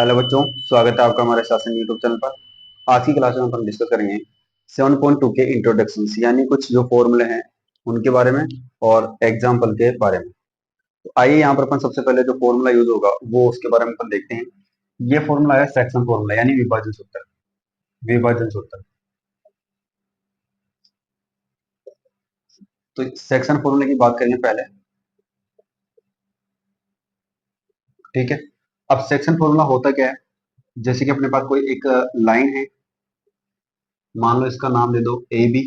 Hello बच्चों, स्वागत है आपका हमारे शासन यूट्यूब चैनल पर। आज की क्लास में हम डिस्कस करेंगे 7.2 के इंट्रोडक्शन यानी कुछ जो फॉर्मूले हैं उनके बारे में और एग्जाम्पल के बारे में। तो आइए यहाँ पर अपन सबसे पहले जो फॉर्मूला यूज होगा वो उसके बारे में अपन देखते हैं। ये फॉर्मूला है सेक्शन फॉर्मूला यानी विभाजन सूत्र। विभाजन सूत्र तो सेक्शन फॉर्मूले की बात करेंगे पहले। ठीक है, अब सेक्शन फॉर्मूला होता क्या है? जैसे कि अपने पास कोई एक लाइन है, मान लो इसका नाम दे दो ए बी।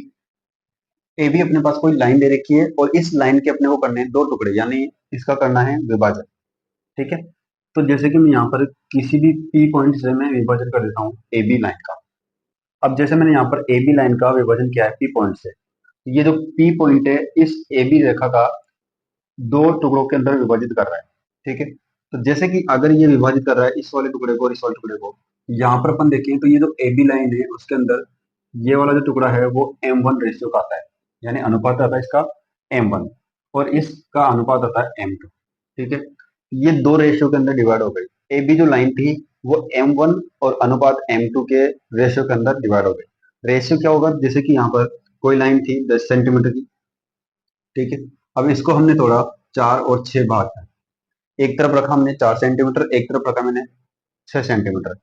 ए भी अपने पास कोई लाइन दे रखी है और इस लाइन के अपने को करने हैं दो टुकड़े, यानी इसका करना है विभाजन। ठीक है, तो जैसे कि मैं यहाँ पर किसी भी पी पॉइंट से मैं विभाजन कर देता हूँ ए बी लाइन का। अब जैसे मैंने यहाँ पर ए बी लाइन का विभाजन किया है पी पॉइंट से, ये जो पी पॉइंट है इस ए बी रेखा का दो टुकड़ों के अंदर विभाजित कर रहा है। ठीक है, तो जैसे कि अगर ये विभाजित कर रहा है इस वाले टुकड़े को और इस वाले टुकड़े को, यहाँ पर अपन देखें तो ये जो ए बी लाइन है उसके अंदर ये वाला जो टुकड़ा है वो M1 रेशियो का आता है, यानी अनुपात आता है इसका M1 और इसका अनुपात आता है M2। ठीक है, ये दो रेशियो के अंदर डिवाइड हो गई। ए बी जो लाइन थी वो M1 और अनुपात M2 के रेशियो के अंदर डिवाइड हो गई। रेशियो क्या होगा? जैसे कि यहाँ पर कोई लाइन थी 10 सेंटीमीटर की। ठीक है, अब इसको हमने तोड़ा 4 और 6 भाग में। एक तरफ रखा हमने 4 सेंटीमीटर, एक तरफ रखा मैंने 6 सेंटीमीटर।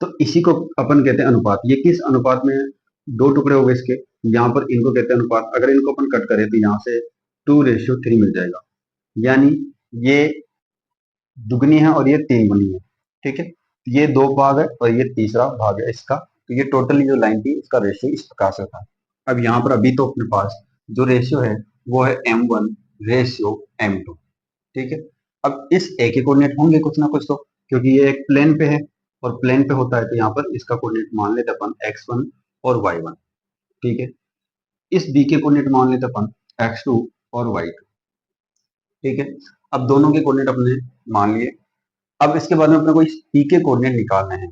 तो इसी को अपन कहते हैं अनुपात। ये किस अनुपात में है? दो टुकड़े हो गए इसके, यहाँ पर इनको कहते हैं अनुपात। अगर इनको अपन कट करें तो यहाँ से 2:3 मिल जाएगा, यानी ये दुगनी है और ये तीन गुनी है। ठीक है, ये दो भाग है और ये तीसरा भाग है इसका। तो ये टोटली जो लाइन थी इसका रेशियो इस प्रकार से था। अब यहाँ पर अभी तो अपने पास जो रेशियो है वो है M1 रेशियो M2। ठीक है, अब इस ए के कोऑर्डिनेट होंगे कुछ ना कुछ तो, क्योंकि ये एक प्लेन पे है और प्लेन पे होता है तो यहाँ पर इसका कोऑर्डिनेट मान लेते अपन x1 और y1। ठीक है, इस बी के कोऑर्डिनेट मान लेते अपन x2 और y2। ठीक है, अब दोनों के कोऑर्डिनेट अपने मान लिए। अब इसके बाद में अपने को इस पी के कोऑर्डिनेट निकालने हैं।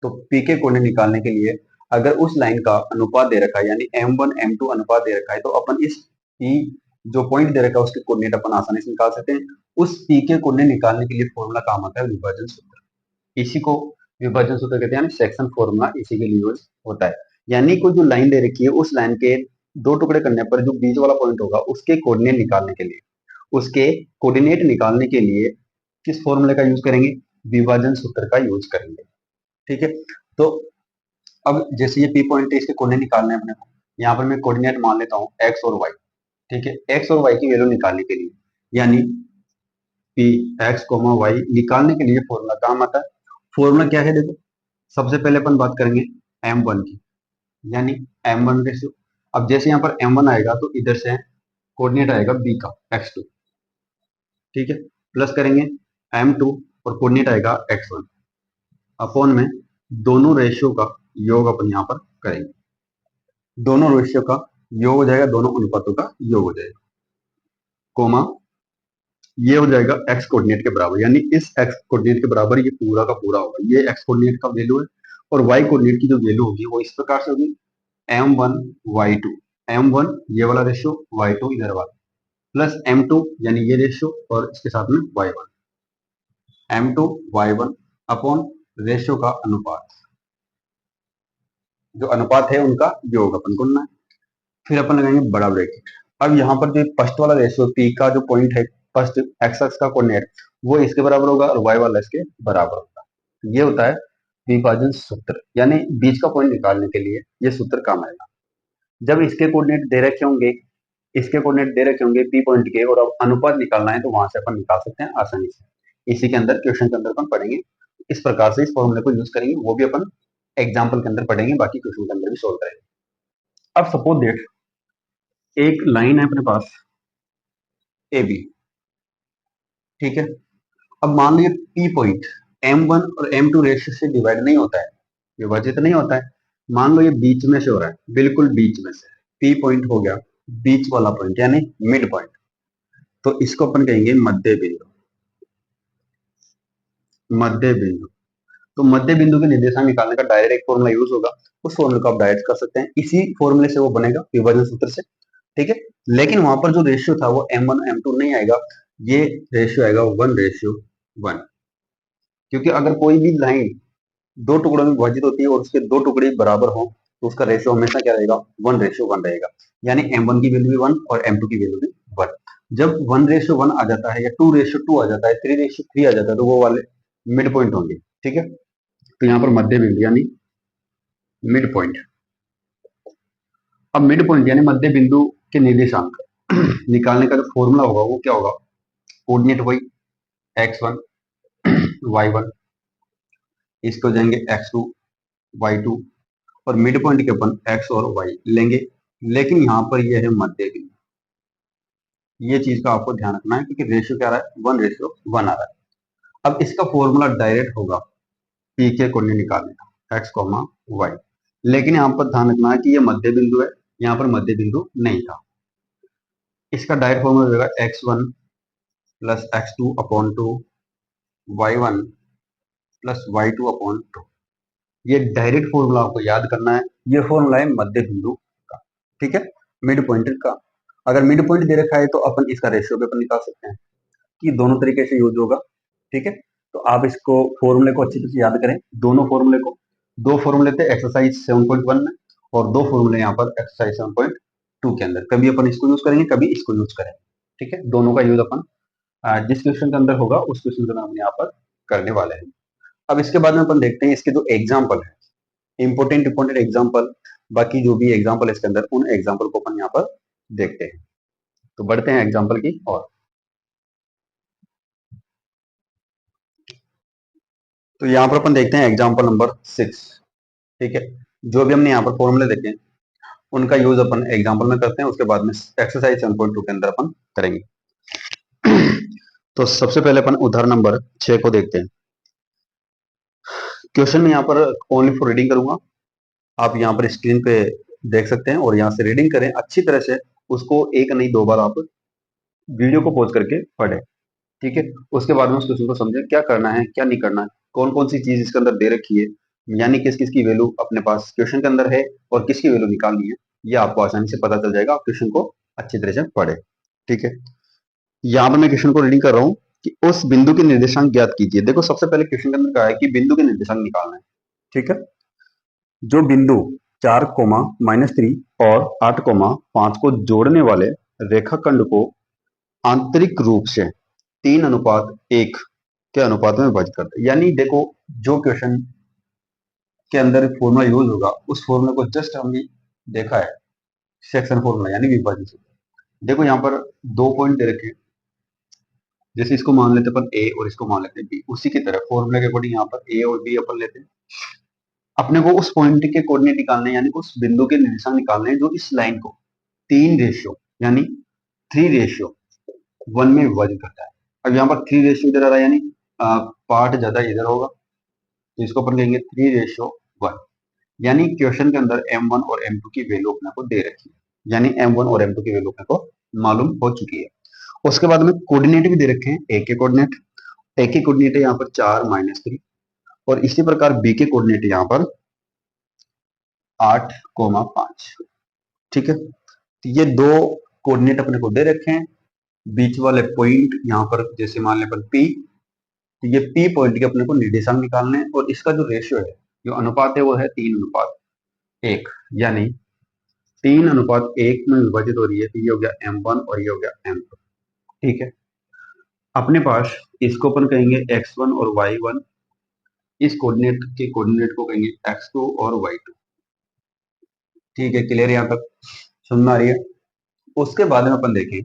तो पी के कोऑर्डिनेट निकालने के लिए अगर उस लाइन का अनुपात दे रखा है यानी M1 M2 अनुपात दे रखा है तो अपन इस पी जो पॉइंट दे रखा है उसके कोऑर्डिनेट अपन आसानी से निकाल सकते हैं। उस पी के कोऑर्डिनेट निकालने के लिए फॉर्मूला काम आता है विभाजन सूत्र। इसी को विभाजन सूत्र कहते हैं, सेक्शन फॉर्मूला इसी के लिए यूज होता है। यानी कोई जो लाइन दे रखी है उस लाइन के दो टुकड़े करने पर जो बीच वाला पॉइंट होगा उसके कोऑर्डिनेट निकालने के लिए, उसके कोऑर्डिनेट निकालने के लिए किस फॉर्मूले का यूज करेंगे? विभाजन सूत्र का यूज करेंगे। ठीक है, तो अब जैसे ये पी पॉइंट है इसके कोऑर्डिनेट निकालने हैं अपने को। यहाँ पर मैं कोऑर्डिनेट मान लेता हूँ एक्स और वाई। ठीक है, एक्स और वाई की वैल्यू निकालने के लिए यानी पी एक्स कोमा वाई निकालने के लिए फॉर्मूला काम आता है। फॉर्मूला क्या है देखो, सबसे पहले अपन बात करेंगे M1 की, यानी M1 रेशियो। अब जैसे यहाँ पर M1 आएगा तो इधर से कोऑर्डिनेट आएगा बी का x2। ठीक है, प्लस करेंगे M2 और कोऑर्डिनेट आएगा x1 अपॉन में दोनों रेशियो का योग अपन यहाँ पर करेंगे। दोनों रेशियो का योग हो जाएगा, दोनों अनुपातों का योग हो जाएगा, कोमा ये हो जाएगा एक्स कोऑर्डिनेट के बराबर, यानी इस एक्स कोऑर्डिनेट के बराबर ये पूरा का पूरा होगा। ये एक्स कोऑर्डिनेट का वैल्यू है और वाई कोऑर्डिनेट की जो वैल्यू होगी वो इस प्रकार से होगी M1 Y2। M1 ये वाला रेशियो, Y2 इधर वाला, प्लस M2 यानी ये रेशियो और इसके साथ में Y1। M2 Y1 upon ratio का अनुपात, जो अनुपात है उनका योग अपन को करना है। फिर अपन लगाएंगे बड़ा ब्रैकेट। अब यहाँ पर जो फर्स्ट वाला रेशियो पी का जो पॉइंट है, फर्स्ट एक्स एक्स का कोऑर्डिनेट वो इसके बराबर होगा और वाई वाला इसके बराबर होगा। ये होता है विभाजन सूत्र, यानी बीच का पॉइंट निकालने के लिए ये सूत्र काम आएगा। जब इसके कोऑर्डिनेट दे रखे होंगे, इसके कोऑर्डिनेट दे रखे होंगे पी पॉइंट के और अब अनुपात निकालना है तो वहां से अपन निकाल सकते हैं आसानी से। इसी के अंदर क्वेश्चन के अंदर अपन पढ़ेंगे इस प्रकार से, इस फॉर्मूले को यूज करेंगे, वो भी अपन एग्जाम्पल के अंदर पढ़ेंगे, बाकी क्वेश्चन के अंदर भी सोल्व करेंगे। अब सपोज देट एक लाइन है अपने पास ए बी। ठीक है, अब मान लीजिए पी पॉइंट M1 और M2 रेशियो से डिवाइड नहीं होता है, विभाजित नहीं होता है। मान लो ये बीच में से हो रहा है, बिल्कुल बीच में से पी पॉइंट हो गया बीच वाला पॉइंट यानी मिड पॉइंट। तो इसको अपन कहेंगे मध्य बिंदु। मध्य बिंदु, तो मध्य बिंदु के निर्देशांक निकालने का डायरेक्ट एक फॉर्मूला यूज होगा, उस फॉर्मूले को आप डायरेक्ट कर सकते हैं, इसी फॉर्मूले से वो बनेगा विभाजन सूत्र से। ठीक है, लेकिन वहां पर जो रेशियो था वो M1 M2 नहीं आएगा, ये रेशियो आएगा 1:1। क्योंकि अगर कोई भी लाइन दो टुकड़ों में विभाजित होती है और उसके दो टुकड़े बराबर हो तो उसका रेशियो हमेशा क्या रहेगा, 1:1 रहेगा। यानी M1 की वैल्यू भी 1 और M2 की वैल्यू भी 1। जब 1:1 आ जाता है या 2:2 आ जाता है, 3:3 आ जाता है, तो वो वाले मिड पॉइंट होंगे। ठीक है, तो यहाँ पर मध्य बिंदु यानी मिड पॉइंट। अब मिड पॉइंट यानी मध्य बिंदु के निर्देशांक निकालने का जो फॉर्मूला होगा वो क्या होगा, कोऑर्डिनेट वही x1 y1, इसको जाएंगे x2 y2, और मिड पॉइंट के अपन x और y लेंगे। लेकिन यहाँ पर यह है मध्य बिंदु, ये चीज का आपको ध्यान रखना है क्योंकि रेशियो क्या आ रहा है, 1:1 आ रहा है। अब इसका फॉर्मूला डायरेक्ट होगा पी के कोऑर्डिनेट निकालने का, x, y। लेकिन यहाँ पर ध्यान रखना है कि ये मध्य बिंदु है, यहाँ पर मध्य बिंदु नहीं था। इसका डायरेक्ट फॉर्मूला होगा x1 plus x2 upon 2, y1 plus y2 upon 2। ये डायरेक्ट फॉर्मूला आपको याद करना है। ये फॉर्मूला है मध्य बिंदु का, ठीक है, मिड पॉइंट का। अगर मिड पॉइंट दे रखा है तो अपन इसका रेशियो भी अपन निकाल सकते हैं कि दोनों तरीके से यूज होगा। ठीक है, तो आप इसको फॉर्मूले को अच्छी तरह से याद करें, दोनों फॉर्मूले को। दो फॉर्मूले थे एक्सरसाइज 7.1 में और दो फॉर्मूले यहाँ पर एक्सरसाइज 7.2 के अंदर। कभी अपन इसको यूज करेंगे, कभी इसको यूज करेंगे। ठीक है, दोनों का यूज अपन जिस क्वेश्चन के अंदर होगा उस क्वेश्चन का नाम यहाँ पर करने वाले हैं। अब इसके बाद में अपन देखते हैं इसके जो एग्जाम्पल है, इंपोर्टेंट एग्जाम्पल, बाकी जो भी एग्जाम्पल है इसके अंदर, उन एग्जाम्पल को अपन यहाँ पर देखते हैं। तो बढ़ते हैं एग्जाम्पल की और। तो यहाँ पर अपन देखते हैं एग्जाम्पल नंबर 6। ठीक है, जो भी हमने यहाँ पर फॉर्मूले देखे हैं उनका यूज अपन एग्जाम्पल में करते हैं, उसके बाद में एक्सरसाइज 7.2 के अंदर अपन करेंगे। तो सबसे पहले अपन उदाहरण नंबर 6 को देखते हैं। क्वेश्चन में यहाँ पर ओनली फॉर रीडिंग करूंगा, आप यहाँ पर स्क्रीन पे देख सकते हैं और यहाँ से रीडिंग करें अच्छी तरह से। उसको एक नहीं दो बार आप वीडियो को पॉज करके पढ़ें। ठीक है, उसके बाद में उस क्वेश्चन को समझें क्या करना है क्या नहीं करना है, कौन कौन सी चीज इसके अंदर दे रखी है, यानी किस किस की वैल्यू अपने पास क्वेश्चन के अंदर है और किसकी वैल्यू निकालनी है, ये आपको आसानी से पता चल जाएगा। आप क्वेश्चन को अच्छी तरह से पढ़े। ठीक है, यहाँ पर मैं क्वेश्चन को रीडिंग कर रहा हूँ कि उस बिंदु के निर्देशांक ज्ञात कीजिए। देखो सबसे पहले क्वेश्चन के अंदर कहा है कि बिंदु के निर्देशांक निकालना है। ठीक है, जो बिंदु 4, और 8, 5 को जोड़ने वाले रेखाखंड को आंतरिक रूप से 3:1 के अनुपात में विभाजित करते हैं। यानी देखो जो क्वेश्चन के अंदर फॉर्मूला यूज होगा उस फॉर्मूला को जस्ट हमने देखा है, सेक्शन फॉर्मूला यानी विभाजन सूत्र। देखो यहाँ पर दो पॉइंट दे रखे हैं, जैसे इसको मान लेते अपन ए और इसको मान लेते हैं बी, उसी की तरह फॉर्मूले के अकॉर्डिंग यहाँ पर ए और बी अपन लेते हैं। अपने को उस पॉइंट के कोऑर्डिनेट निकालने यानी उस बिंदु के निर्देशांक निकालने हैं जो इस लाइन को 3 यानी 3:1 में विभाजित करता है। अब यहाँ पर 3 इधर आ रहा है यानी पार्ट ज्यादा इधर होगा, तो इसको अपन कहेंगे 3:1। यानी क्वेश्चन के अंदर M1 और M2 की वैल्यू अपने को दे रखी है, यानी M1 और M2 की वैल्यू अपने को मालूम हो चुकी है। उसके बाद में कोऑर्डिनेट भी दे रखे हैं, ए के कोऑर्डिनेट, ए के कोऑर्डिनेट है यहाँ पर 4, -3, और इसी प्रकार बी के कोऑर्डिनेट यहाँ पर 8, 5। ठीक है, तो ये दो कोऑर्डिनेट अपने को दे रखे हैं। बीच वाले पॉइंट यहाँ पर जैसे मान लें अपन P, तो ये P पॉइंट के अपने को निर्देशांक निकालने हैं और इसका जो रेशियो है, जो अनुपात है वो है 3:1, यानी 3:1 में विभाजित हो रही है। तो ये हो गया M1 और ये हो गया M2। ठीक है, अपने पास इसको अपन कहेंगे x1 और y1, इस कोऑर्डिनेट के कोऑर्डिनेट को कहेंगे x2 और y2। ठीक है, क्लियर यहाँ तक समझ में आ रही है। उसके बाद में अपन देखें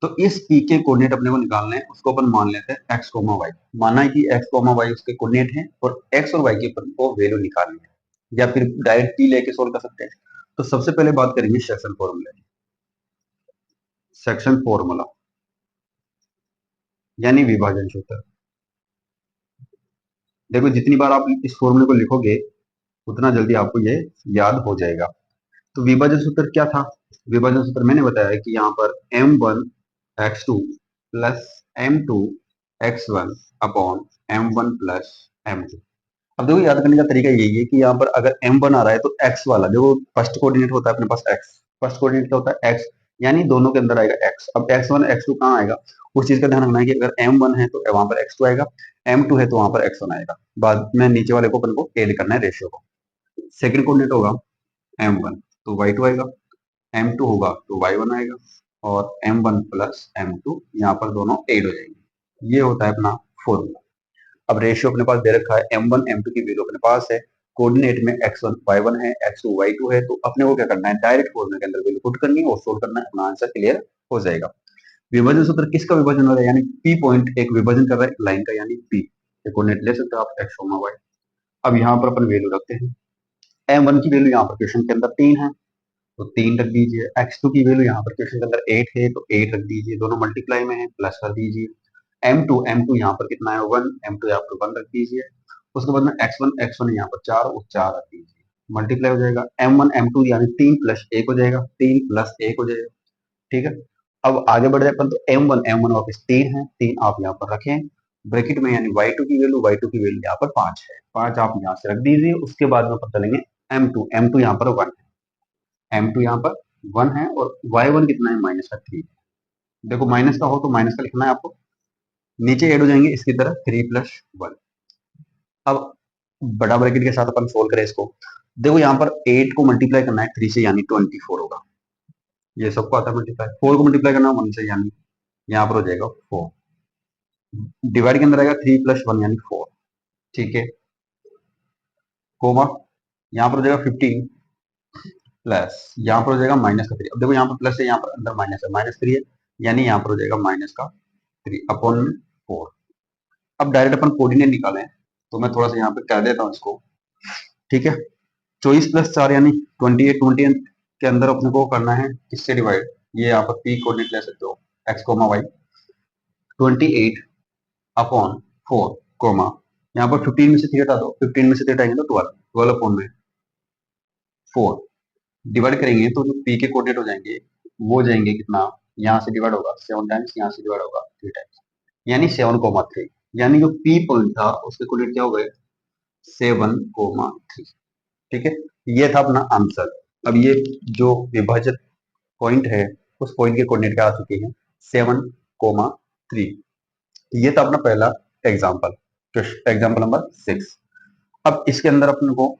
तो इस p के कोऑर्डिनेट अपने को निकालने हैं, उसको अपन मान लेते हैं x, y। माना है कि x, y उसके कोऑर्डिनेट हैं और x और y की अपन को वैल्यू निकालनी है, या फिर डायरेक्ट p लेके सोल्व कर सकते हैं। तो सबसे पहले बात करेंगे सेक्शन फॉर्मूला की। सेक्शन फॉर्मूला यानी विभाजन सूत्र। देखो जितनी बार आप इस फॉर्मूले को लिखोगे उतना जल्दी आपको ये याद हो जाएगा। तो विभाजन सूत्र क्या था, विभाजन सूत्र मैंने बताया कि यहाँ पर M1 x2 plus M2 x1 upon M1 plus M2। अब देखो याद करने का तरीका यही है कि यहाँ पर अगर M1 आ रहा है तो x वाला, देखो फर्स्ट कोऑर्डिनेट होता है अपने पास x, फर्स्ट कोऑर्डिनेट क्या होता है x, यानी दोनों के अंदर आएगा x। अब x1 x2 कहाँ आएगा, उस चीज का ध्यान रखना है कि अगर M1 है तो वहां पर x2 आएगा, m2 है तो वहां पर x1 आएगा, बाद में नीचे वाले को अपन को ऐड करना है रेशियो को। सेकंड कोऑर्डिनेट होगा m1 तो y2 आएगा, m2 होगा तो y1 आएगा, और m1 प्लस m2 यहाँ पर दोनों ऐड हो जाएंगे। ये होता है अपना फॉर्मूला। अब रेशियो अपने पास दे रखा है, m1 m2 की वैल्यू अपने पास है, कोऑर्डिनेट में x1 y1 है, x2 y2 है, तो अपने को क्या करना है, डायरेक्ट फॉर्मूले के अंदर वैल्यू पुट करनी है और सोल्व करना है, अपना आंसर क्लियर हो जाएगा। विभाजन सूत्र किसका विभाजन हो रहा है, यानी P पॉइंट एक विभाजन कर रहा है लाइन का, यानी P कोऑर्डिनेट ले सकते हो आप x, y। अब यहाँ पर अपन वैल्यू रखते हैं, m1 की वैल्यू यहाँ पर क्वेश्चन के अंदर 3 है तो 3 रख दीजिए, x2 की वैल्यू यहाँ पर क्वेश्चन के अंदर 8 है तो 8 रख दीजिए, दोनों मल्टीप्लाई में है प्लस कर दीजिए। m2 यहाँ पर कितना है 1, m2 यहाँ पर 1 रख दीजिए, उसके बाद में x1 यहाँ पर 4 और 4 रख दीजिए, मल्टीप्लाई हो जाएगा, m1 m2 यानी 3 प्लस 1 हो जाएगा, 3 प्लस 1 हो जाएगा। ठीक है, अब आगे बढ़ जाए अपन तो m1 वापस 3 है, 3 आप यहाँ पर रखें ब्रैकेट में, यानी y2 की वैल्यू यहाँ पर 5 है, 5 आप यहाँ से रख दीजिए। उसके बाद में पता चलेंगे m2 यहाँ पर 1 है, m2 यहाँ पर 1 है, और y1 कितना है -3। देखो माइनस का हो तो माइनस का लिखना है आपको, नीचे ऐड हो जाएंगे इसकी तरह 3 + 1। अब बड़ा ब्रैकेट के साथ अपन सोल्व करें इसको, देखो यहाँ पर 8 को मल्टीप्लाई करना है 3 से, यानी 24 होगा, ये सबको आता है मल्टीप्लाई। 4 को मल्टीप्लाई करना है 1 से, यानी यहाँ पर हो जाएगा 4, डिवाइड के अंदर आएगा 3 + 1 यानी 4। ठीक है, कोमा यहाँ पर हो जाएगा 15 प्लस यहाँ पर हो जाएगा -3। अब देखो यहाँ पर प्लस है, यहाँ पर अंदर माइनस है, -3 है, यानी यहाँ पर हो जाएगा -3 अपॉन 4। अब डायरेक्ट अपन कोऑर्डिनेट निकालें तो मैं थोड़ा सा यहाँ पे कर देता हूँ इसको। ठीक है, 24 + 4 यानी 28, 28 के अंदर अपने को करना है किससे डिवाइड, ये यहाँ पर पी कोऑर्डिनेट ले सकते हो x, y, 28 अपॉन 4 कोमा, यहाँ पर 15 में से 3 हटा दो, 15 में से 3 हटाएंगे तो 12, 12 अपॉन में 4 डिवाइड करेंगे तो जो पी के कोऑर्डिनेट हो जाएंगे वो हो जाएंगे कितना, यहाँ से डिवाइड होगा 7 टाइम्स, यहाँ से डिवाइड होगा 3 टाइम्स, यानी 7,3। यानी जो पी पॉइंट था उसके कोऑर्डिनेट क्या हो गए 7,3। ठीक है, ये था अपना आंसर। अब ये जो विभाजक पॉइंट है उस पॉइंट के कोऑर्डिनेट क्या आ चुके हैं 7,3। ये था अपना पहला एग्जाम्पल, एग्जाम्पल नंबर 6। अब इसके अंदर अपने को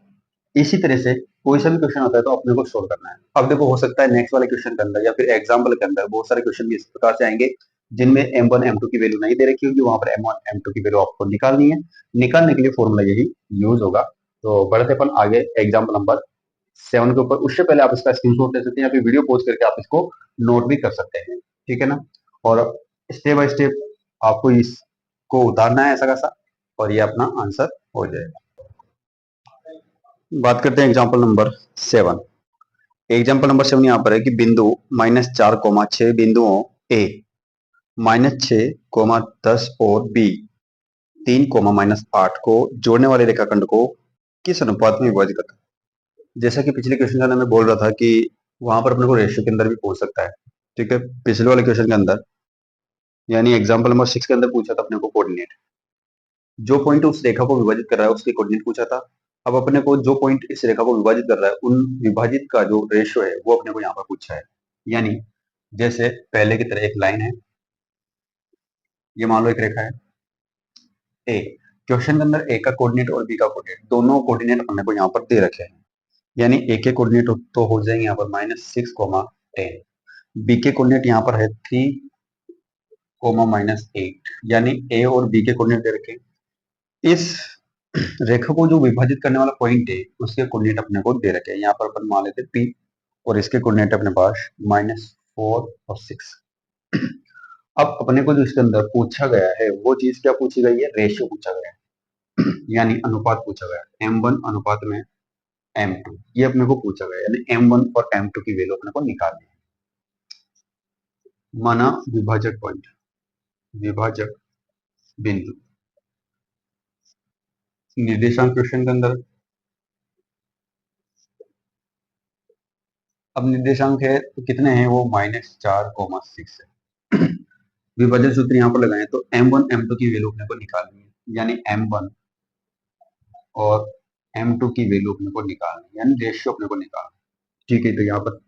इसी तरह से कोई सा भी क्वेश्चन आता है तो अपने को सोल्व करना है। अब देखो हो सकता है नेक्स्ट वाले क्वेश्चन के अंदर या फिर एग्जाम्पल के अंदर बहुत सारे क्वेश्चन भी इस प्रकार से आएंगे जिनमें m1 m2 की वैल्यू नहीं दे रखी होगी, वहां पर m1 m2 की वैल्यू आपको निकालनी है। निकालने के लिए फॉर्मूला यही यूज होगा। तो बढ़ते अपन आगे एग्जाम्पल नंबर 7 के ऊपर। उससे पहले आप इसका स्क्रीनशॉट ले सकते हैं या फिर वीडियो पॉज करके आप इसको नोट भी कर सकते हैं। ठीक है ना, और स्टेप बाय स्टेप आपको इसको उतारना है ऐसा कैसा, और ये अपना आंसर हो जाएगा। बात करते हैं एग्जाम्पल नंबर 7। एग्जाम्पल नंबर 7 यहाँ पर है कि बिंदु -4,6 बिंदुओं ए -6,10 और बी 3,-8 को जोड़ने वाले रेखाखंड को किस अनुपात में विभाजित करता है। जैसा कि पिछले क्वेश्चन के अंदर मैं बोल रहा था कि वहां पर अपने को रेशियो के अंदर भी पूछ सकता है। ठीक है, पिछले वाले क्वेश्चन के अंदर यानी एग्जाम्पल नंबर 6 के अंदर पूछा था अपने को कोऑर्डिनेट, जो पॉइंट उस रेखा को विभाजित कर रहा है उसके कोऑर्डिनेट पूछा था। अब अपने को जो पॉइंट इस रेखा को विभाजित कर रहा है उन विभाजित का जो रेशियो है वो अपने को यहाँ पर पूछा है। यानी जैसे पहले की तरह एक लाइन है, ये मान लो एक रेखा है ए, क्वेश्चन के अंदर ए का कोऑर्डिनेट और बी का कोऑर्डिनेट दोनों कोऑर्डिनेट अपने को यहाँ पर दे रखे हैं। यानी ए के कोऑर्डिनेट तो हो जाएंगे यहाँ पर -6,10, बी के कोऑर्डिनेट यहाँ पर है 3,-8, यानी ए और बी के कोऑर्डिनेट दे रखे हैं। इस रेखा को जो विभाजित करने वाला पॉइंट है उसके कोऑर्डिनेट अपने को दे रखे हैं। यहाँ पर अपन मान लेते हैं पी, और इसके कोऑर्डिनेट अपने पास -4 और 6। अब अपने को जो इसके अंदर पूछा गया है वो चीज क्या पूछी गई है, रेशियो पूछा गया है यानी अनुपात पूछा गया है, m1 अनुपात में m2, ये अपने को पूछा गया है। यानी m1 और m2 की वैल्यू अपने को निकालनी है। माना विभाजक पॉइंट, विभाजक बिंदु, निर्देशांक क्वेश्चन के अंदर अब निर्देशांक है तो कितने हैं वो -4,6 है। विभाजन सूत्र यहाँ पर लगाएं तो m1 m2 की वैल्यू अपने को निकालनी है, यानी m1 और m2 की वैल्यू अपने को निकालनी है, यानी रेशियो अपने को निकालना है। ठीक है, तो यहाँ पर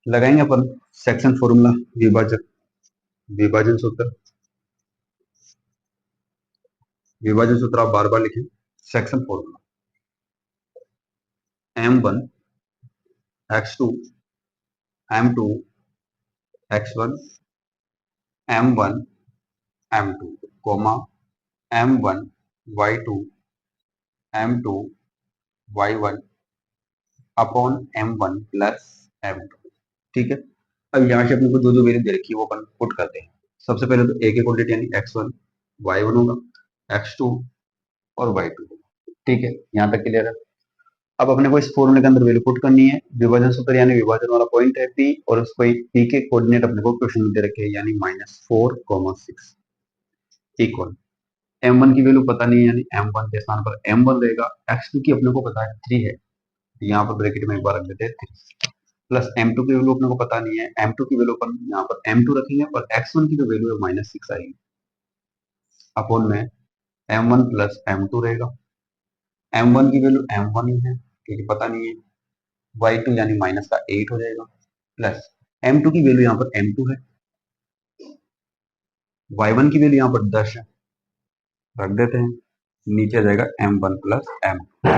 लगाएंगे अपन सेक्शन फॉर्मूला, विभाजक विभाजन सूत्र विभाजन सूत्र आप बार बार लिखें। Section formula m1 x2 m2 x1 m1 m2 comma m1 y2 m2 y1 upon m1 plus m2। ठीक है, अब यहाँ से अपने को जो जो वैल्यू दे रखी है वो अपन पुट करते हैं। सबसे पहले तो एक क्वांटिटी यानी x1 y1 होगा, x2 और y2 होगा। ठीक है, यहाँ तक क्लियर है। अब अपने को इस फॉर्मूले के अंदर वैल्यू पुट करनी है। विभाजन सूत्र यानी विभाजन वाला पॉइंट है P, और उसको P के कोऑर्डिनेट अपने को क्वेश्चन में दे रखे हैं यानी -4, 6 इक्वल m1 की वैल्यू पता नहीं है यानी m1 के स्थान पर m1 रहेगा। x2 की अपने को पता है 3 है, यहाँ पर ब्रैकेट में एक बार रख देते हैं 3, प्लस m2 की वैल्यू अपने को पता नहीं है, m2 की वैल्यू अपन यहाँ पर m2 रखेंगे और x1 की जो वैल्यू है -6 आएगी अपॉन में m1 प्लस m2 रहेगा। m1 की वैल्यू m1 ही है क्योंकि पता नहीं है, y2 यानी माइनस का 8 हो जाएगा, प्लस m2 की वैल्यू यहाँ पर m2 है, y1 की वैल्यू यहाँ पर 10 है, रख देते हैं, नीचे आ जाएगा m1 प्लस m2,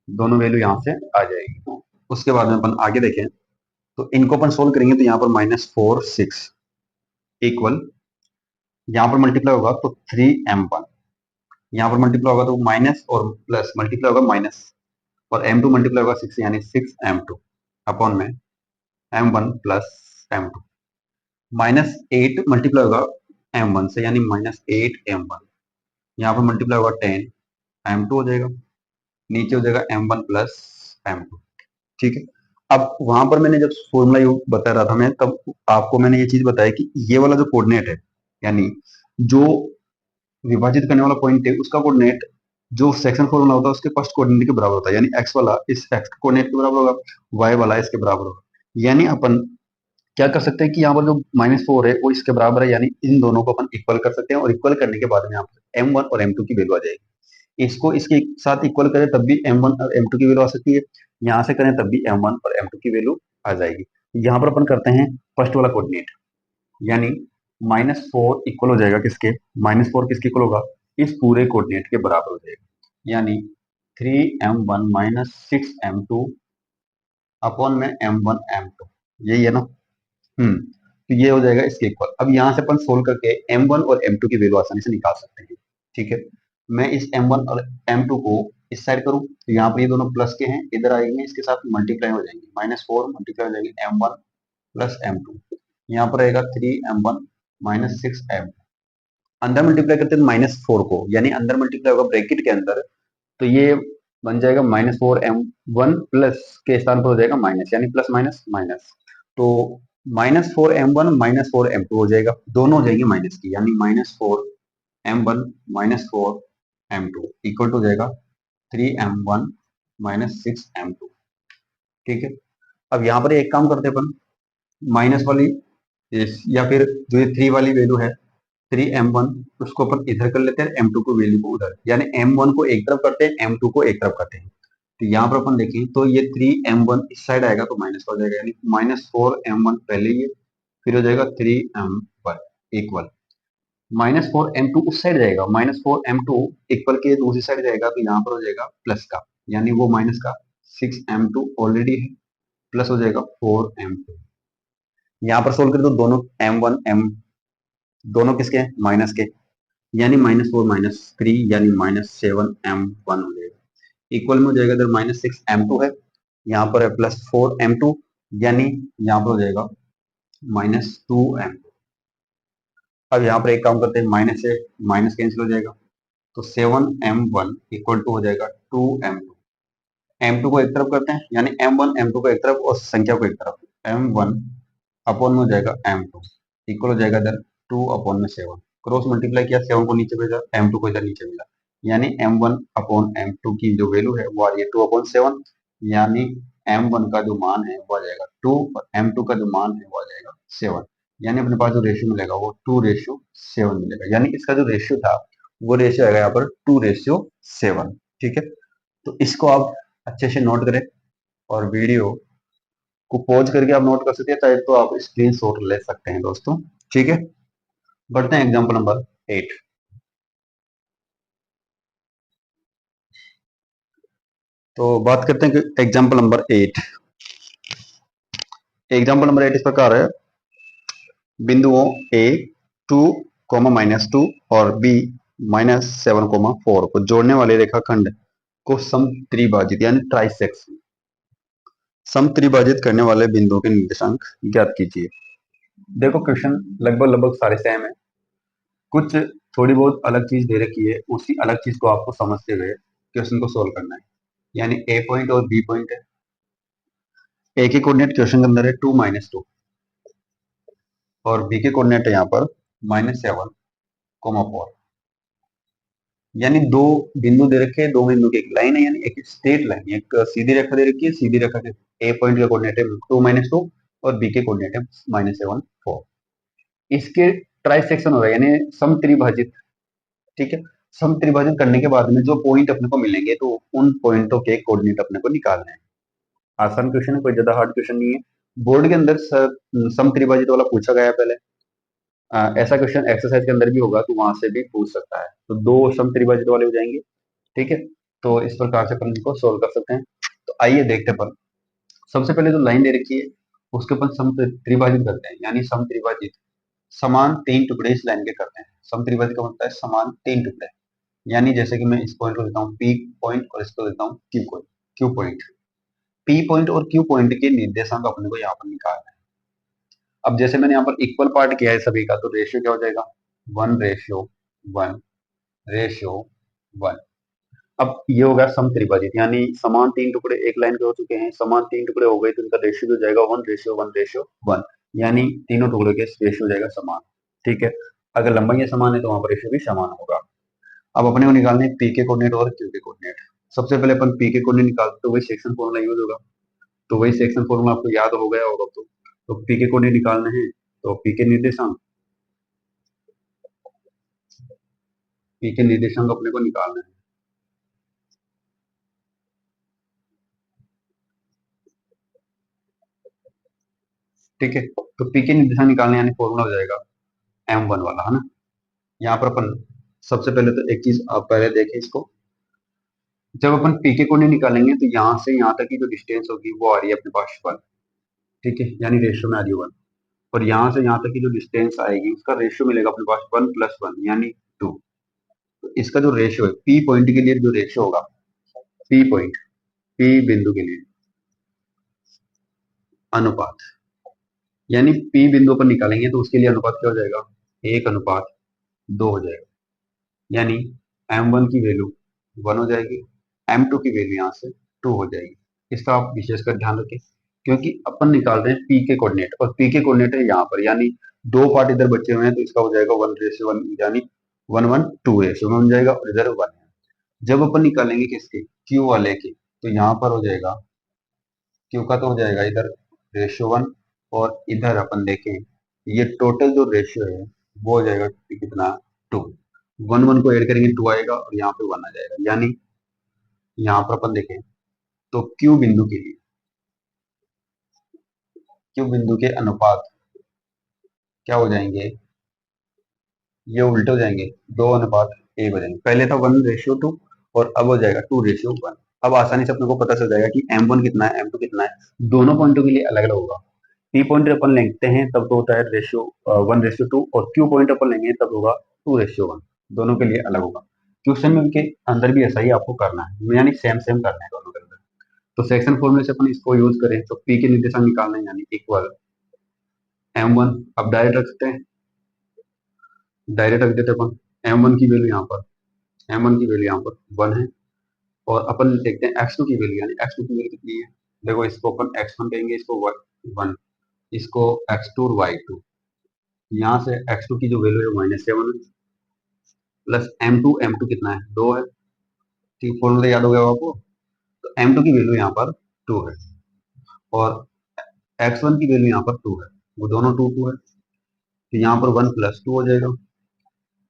दोनों वैल्यू यहाँ से आ जाएगी। उसके बाद में अपन आगे देखें तो इनको अपन सोल्व करेंगे तो यहाँ पर -4, 6 इक्वल, यहाँ पर मल्टीप्लाई होगा तो 3m1, यहाँ पर मल्टीप्लाई होगा तो माइनस और प्लस मल्टीप्लाई होगा माइनस, और m2 मल्टीप्लाई होगा 6 यानी 6m2 अपॉन में m1 प्लस m2, -8 मल्टीप्लाई होगा m1 से यानी -8m1, यहाँ पर मल्टीप्लाई होगा 10 m2 हो जाएगा, नीचे हो जाएगा m1 प्लस m2। ठीक है, अब वहां पर मैंने जब फॉर्मूला यू बता रहा था मैं, तब आपको मैंने ये चीज बताया कि ये वाला जो कोऑर्डिनेट है यानी जो विभाजित करने वाला पॉइंट है उसका कोऑर्डिनेट जो सेक्शन फॉर्मूला होता है उसके फर्स्ट कोऑर्डिनेट के बराबर होता है, यानी x वाला इस x कोऑर्डिनेट के बराबर होगा, y वाला इसके बराबर होगा। यानी अपन क्या कर सकते हैं कि यहाँ पर जो -4 है वो इसके बराबर है, यानी इन दोनों को अपन इक्वल कर सकते हैं, और इक्वल करने के बाद में यहाँ पर m1 और m2 की वैल्यू आ जाएगी। इसको इसके साथ इक्वल करें तब भी m1 और m2 की वैल्यू आ सकती है, यहाँ से करें तब भी m1 और m2 की वैल्यू आ जाएगी। यहाँ पर अपन करते हैं फर्स्ट वाला कोऑर्डिनेट, यानी -4 इक्वल हो जाएगा किसके, -4 किसके इक्वल होगा, इस पूरे कोऑर्डिनेट के बराबर हो जाएगा, यानी 3m1 -6m2 अपॉन में m1 m2, यही है ना। तो ये हो जाएगा इसके इक्वल। अब यहाँ से अपन सोल्व करके m1 और m2 की वैल्यू आसानी से निकाल सकते हैं। ठीक है, मैं इस m1 और m2 को इस साइड करूं तो यहाँ पर ये दोनों प्लस के हैं, इधर आएंगे इसके साथ मल्टीप्लाई हो जाएंगे, -4 मल्टीप्लाई हो जाएंगे m1 प्लस m2, यहाँ पर रहेगा 3m1 -6m, अंदर मल्टीप्लाई करते हैं -4 को, यानी अंदर मल्टीप्लाई होगा ब्रैकेट के अंदर, तो ये बन जाएगा -4m1 प्लस के स्थान पर हो जाएगा माइनस, यानी प्लस माइनस माइनस, तो -4m1 -4m2 हो जाएगा, दोनों हो जाएंगे माइनस की, यानी -4m1 -4m2 इक्वल टू हो जाएगा 3m1 -6m2। ठीक है, अब यहाँ पर एक काम करते हैं अपन, माइनस वाली या फिर जो ये 3 वाली वैल्यू है 3m1 उसको अपन इधर कर लेते हैं, m2 को वैल्यू को उधर, यानी m1 को एक तरफ करते हैं, m2 को एक तरफ करते हैं। तो यहाँ पर अपन देखें तो ये 3m1 इस साइड आएगा तो माइनस हो जाएगा, यानी -4m1 पहले ये, फिर हो जाएगा 3m1 इक्वल -4m2 उस साइड जाएगा, -4m2 इक्वल के दूसरी साइड जाएगा तो यहाँ पर हो जाएगा प्लस का, यानी वो माइनस का 6m2 ऑलरेडी है, प्लस हो जाएगा 4m2। यहाँ पर सोल्व करें तो दोनों m1 m दोनों किसके हैं, माइनस के, यानी -4 -3 यानी -7m1 हो जाएगा, इक्वल में हो जाएगा, इधर -6m2 है, यहाँ पर है +4m2, यानी यहाँ पर हो जाएगा -2m2। अब यहाँ पर एक काम करते हैं, माइनस से माइनस कैंसिल हो जाएगा, तो 7m1 इक्वल टू हो जाएगा 2m2, m2 को एक तरफ करते हैं, यानी m1 m2 को एक तरफ और संख्या को एक तरफ, m1 अपॉन में हो जाएगा m2 इक्वल हो जाएगा इधर 2 अपॉन में 7, क्रॉस मल्टीप्लाई किया, 7 को नीचे भेजा, m2 को इधर नीचे मिला, यानी m1 अपॉन m2 की जो वैल्यू है वो आ रही है 2 अपॉन 7, यानी m1 का जो मान है वो आ जाएगा 2 और m2 का जो मान है वो आ जाएगा 7, यानी अपने पास जो रेशियो मिलेगा वो 2:7 मिलेगा, यानी इसका जो रेशियो था वो रेशियो आएगा यहाँ पर 2:7। ठीक है, तो इसको आप अच्छे से नोट करें, और वीडियो को पॉज करके आप नोट कर सकते हैं, चाहे तो आप स्क्रीन शॉट ले सकते हैं दोस्तों। ठीक है, बढ़ते हैं एग्जाम्पल नंबर 8। तो बात करते हैं कि एग्जाम्पल नंबर 8। एग्जाम्पल नंबर 8 इस प्रकार है, बिंदुओं ए 2, -2 और बी -7, 4 को जोड़ने वाले रेखाखंड को समत्रिभाजित यानी ट्राइसेक्शन समत्रिभाजित करने वाले बिंदुओं के निर्देशांक ज्ञात कीजिए। देखो क्वेश्चन लगभग लगभग सारे सेम है, कुछ थोड़ी बहुत अलग चीज दे रखी है, उसी अलग चीज को आपको समझते हुए क्वेश्चन को सोल्व करना है। यानी ए पॉइंट और बी पॉइंट है, ए के कोऑर्डिनेट क्वेश्चन के अंदर है 2, -2 और बी के कोऑर्डिनेट है यहाँ पर -7, 4। यानी दो बिंदु दे रखे हैं, दो बिंदु की एक लाइन है, यानी एक स्ट्रेट लाइन, एक सीधी रेखा दे रखी है, सीधी रेखा के ए पॉइंट का कोऑर्डिनेट है 2, -2 और बी के कोऑर्डिनेट है -7, 4। इसके ट्राइसेक्शन हो रहा है यानी समत्रिभाजित। ठीक है, समत्रिभाजित करने के बाद में जो पॉइंट अपने को मिलेंगे तो उन पॉइंटों के कोऑर्डिनेट अपने को निकालने हैं। आसान क्वेश्चन है, कोई ज्यादा हार्ड क्वेश्चन नहीं है। बोर्ड के अंदर समत्रिभाजित वाला पूछा गया है पहले। ऐसा क्वेश्चन एक्सरसाइज के अंदर भी होगा तो वहां से भी पूछ सकता है। तो दो समत्रिभाजित वाले हो जाएंगे। ठीक है, तो इस प्रकार से अपन इनको सोल्व कर सकते हैं। तो आइए देखते हैं। अपन सबसे पहले जो लाइन दे रखी है उसके अपन समत्रिभाजित करते हैं, यानी समत्रिभाजित समान तीन टुकड़े इस लाइन के करते हैं। समत्रिभाजित का मतलब है समान तीन टुकड़े। यानी जैसे कि मैं इस पॉइंट को देता हूँ पी पॉइंट और इसको देता हूँ क्यू पॉइंट। पी पॉइंट और क्यू पॉइंट के निर्देशांक अपने को यहाँ पर निकालना है। अब जैसे मैंने यहाँ पर इक्वल पार्ट किया है सभी का, तो रेशियो क्या हो जाएगा 1:1:1। अब ये हो गया समत्रिभाजित, यानी समान तीन टुकड़े एक लाइन के हो चुके हैं, समान तीन टुकड़े हो गए तो इनका रेशियो हो जाएगा 1:1:1, यानी तीनों टुकड़ों के रेशियो हो जाएगा समान। ठीक है, अगर लंबाइयां समान है तो वहां पर रेशियो भी समान होगा। अब अपने को निकालने पी के कोऑर्डिनेट और क्यू के कोऑर्डिनेट। सबसे पहले अपन पी के कोऑर्डिनेट निकालते तो वही सेक्शन फॉर्मूला यूज होगा। तो वही सेक्शन फॉर्मूला आपको याद हो गया होगा। तो पी के कोऑर्डिनेट निकालने हैं, तो पी के निर्देशांक अपने को निकालना है। ठीक है, तो पी के निर्देशांक निकालने यानी फॉर्मूला हो जाएगा M1 वाला, है ना। यहाँ पर अपन सबसे पहले तो एक चीज आप पहले देखें इसको। जब अपन पी के कोऑर्डिनेट निकालेंगे तो यहाँ से यहाँ तक की जो डिस्टेंस होगी वो आ रही है अपने पास 1। ठीक है, यानी रेशियो में आ रही है 1। और यहाँ से यहाँ तक की जो डिस्टेंस आएगी उसका रेशियो मिलेगा अपने पास 1+1 यानी 2। तो इसका जो रेशियो है पी पॉइंट के लिए जो रेशियो होगा, पी पॉइंट पी बिंदु के लिए अनुपात, यानी पी बिंदु पर निकालेंगे तो उसके लिए अनुपात क्या हो जाएगा 1:2 हो जाएगा। यानी M1 की वैल्यू 1 हो जाएगी, M2 की वैल्यू यहाँ से 2 हो जाएगी। इसका आप विशेषकर ध्यान रखें, क्योंकि अपन निकाल रहे हैं पी के कोऑर्डिनेट और पी के कोऑर्डिनेट है यहाँ पर, यानी दो पार्ट इधर बचे हुए हैं तो इसका हो जाएगा 1:1 यानी 1:1 रेशियो में बन जाएगा और इधर 1 है। जब अपन निकालेंगे किसके क्यू वाले के, तो यहाँ पर हो जाएगा क्यू का तो हो जाएगा इधर रेशियो 1 और इधर अपन देखें ये टोटल जो रेशियो है वो हो जाएगा कितना 2। 1 1 को ऐड करेंगे 2 आएगा और यहाँ पे 1 आ जाएगा। यानी यहाँ पर अपन देखें तो क्यू बिंदु के अनुपात क्या हो जाएंगे, ये उल्टे हो जाएंगे, 2:1 हो जाएंगे। पहले था 1:2 और अब हो जाएगा 2:1। अब आसानी से अपने को पता चल जाएगा कि M1 कितना है M2 कितना है। दोनों पॉइंटों के लिए अलग अलग होगा। पी पॉइंट अपन लेते हैं तब तो होता है रेशियो 1:2 और क्यू पॉइंट अपन लेंगे तब होगा 2:1। दोनों के लिए अलग होगा। क्वेश्चन में के अंदर भी ऐसा ही आपको करना है, यानी सेम सेम करना है दोनों के अंदर। तो सेक्शन फॉर्मूले से अपन इसको यूज करें तो पी के निर्देशांक निकालना है, यानी इक्वल M1। अब डायरेक्ट रख सकते हैं, डायरेक्ट रख देते अपन M1 की वैल्यू यहाँ पर, M1 की वैल्यू यहाँ पर 1 है और अपन देखते हैं x2 की वैल्यू, यानी x2 की वैल्यू कितनी है। देखो इसको अपन x1 कहेंगे, इसको 1, इसको x2 और y2। यहाँ से x2 की जो वैल्यू है -7 प्लस M2 कितना है 2 है। ठीक, फॉर्मूला याद हो गया होगा आपको। तो M2 की वैल्यू यहाँ पर 2 है और x1 की वैल्यू यहाँ पर 2 है, वो दोनों 2 2 है। तो यहाँ पर 1+2 हो जाएगा,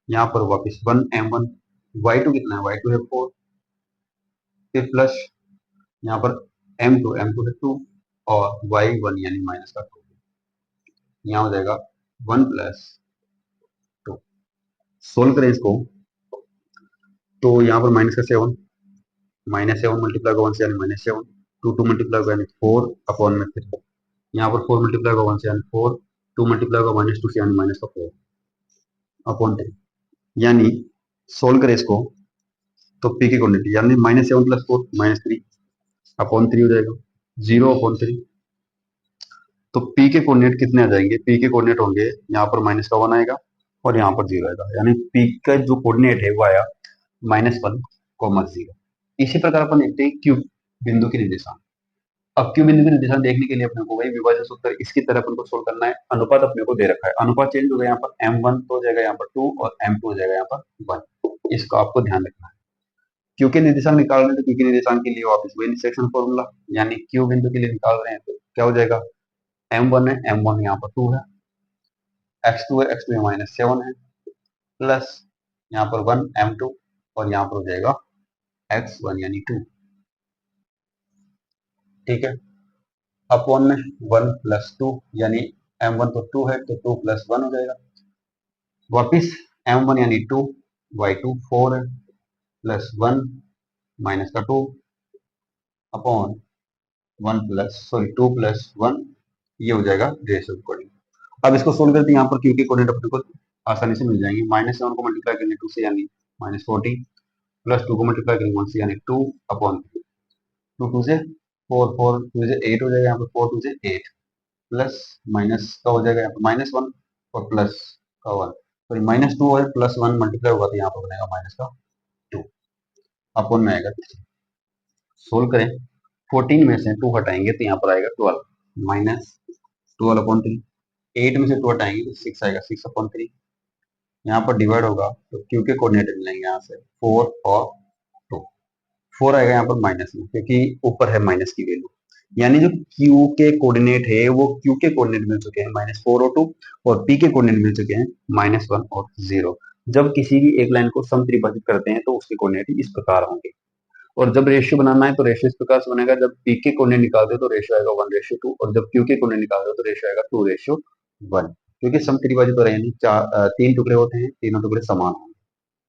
यहाँ पर वापस 1 M1। y2 कितना है y2 है 4, फिर प्लस यहाँ पर M2 है 2 और y1 यानी माइनस का 2। यहाँ हो जाएगा 1+2। सोल्व करें इसको तो यहाँ पर -7 -7 मल्टीप्लाई होगा 1 से यानी -7, 2 मल्टीप्लाई होगा यानी 4 अपॉन में 3, यहाँ पर 4 मल्टीप्लाई होगा 1 से यानी 4, 2 मल्टीप्लाई होगा -2 से यानी -4 अपॉन 3, यानी सोल्व करें इसको तो पी की क्वांटिटी यानी -7 + 4 -3 अपॉन 3 हो जाएगा, 0 अपॉन 3। तो पी के कोऑर्डिनेट कितने आ जाएंगे? पी के कोऑर्डिनेट होंगे यहाँ पर -1 आएगा और यहाँ पर 0 आएगा, यानी पी का जो कोऑर्डिनेट है वो आया -1, 0। इसी प्रकार अपन देखते हैं क्यू बिंदु की निर्देशांक। अब क्यू बिंदु की निर्देशांक देखने के लिए अपने को वही विभाजन सूत्र इसकी तरह अपन को सोल्व करना है। अनुपात अपने को दे रखा है, अनुपात चेंज हो गया, यहाँ पर m1 तो हो जाएगा यहाँ पर 2 और m2 हो जाएगा यहाँ पर 1। इसको आपको ध्यान रखना है। क्यू के निर्देशांक निकाल रहे हैं तो क्यू के निर्देशांक के लिए वापस वही सेक्शन फॉर्मूला, यानी क्यू बिंदु के लिए निकाल रहे हैं तो क्या हो जाएगा, m1 है, m1 यहाँ पर 2 है, x2 है, x2 यहाँ -7 है, प्लस यहाँ पर 1 m2 और यहाँ पर हो जाएगा x1 यानी 2, ठीक है, अपॉन में 1 + 2 यानी m1 तो 2 है तो 2 + 1 हो जाएगा, वापिस m1 यानी 2, y2 4 है, प्लस 1 माइनस का 2 अपॉन 2 + 1, ये हो जाएगा रेशियो कोऑर्डिनेट। अब इसको सोल्व करते हैं, यहाँ पर क्यू के कोऑर्डिनेट अपने को आसानी से मिल जाएंगे। -7 को मल्टीप्लाई करेंगे 2 से यानी -40, प्लस 2 को मल्टीप्लाई करेंगे 1 से यानी 2 अपॉन 2, 2 से 4, 4 2 से 8 हो जाएगा, यहाँ पर 4 2 से 8, प्लस माइनस का हो जाएगा यहाँ पर -1 और प्लस का 1, सॉरी -2 और +1 मल्टीप्लाई होगा तो यहाँ पर बनेगा -2 अपॉन में आएगा। सोल्व करें, 14 में से 2 हटाएंगे तो यहाँ पर आएगा 12, -12 अपॉन 3, 8 में से 2 हटाएंगे तो 6 आएगा, 6 अपॉन 3, यहाँ पर डिवाइड होगा तो क्यू के कोऑर्डिनेट मिलेंगे यहाँ से 4 और 2, 4 आएगा यहाँ पर माइनस में क्योंकि ऊपर है माइनस की वैल्यू, यानी जो क्यू के कोऑर्डिनेट है वो क्यू के कोऑर्डिनेट मिल चुके हैं -4 और 2, और पी के कोऑर्डिनेट मिल चुके हैं -1 और 0। जब किसी भी एक लाइन को समत्रिभाजित करते हैं तो उसके कोऑर्डिनेट इस प्रकार होंगे, और जब रेशियो बनाना है तो रेशियो इस प्रकार से बनेगा, जब पी के कोऑर्डिनेट निकालते हो तो रेशियो आएगा 1:2 और जब क्यू के कोऑर्डिनेट निकालते हो तो रेशियो आएगा 2:1, क्योंकि समत्रिभाजित हो रहे हैं, यानी 3 टुकड़े होते हैं, तीनों टुकड़े समान होंगे,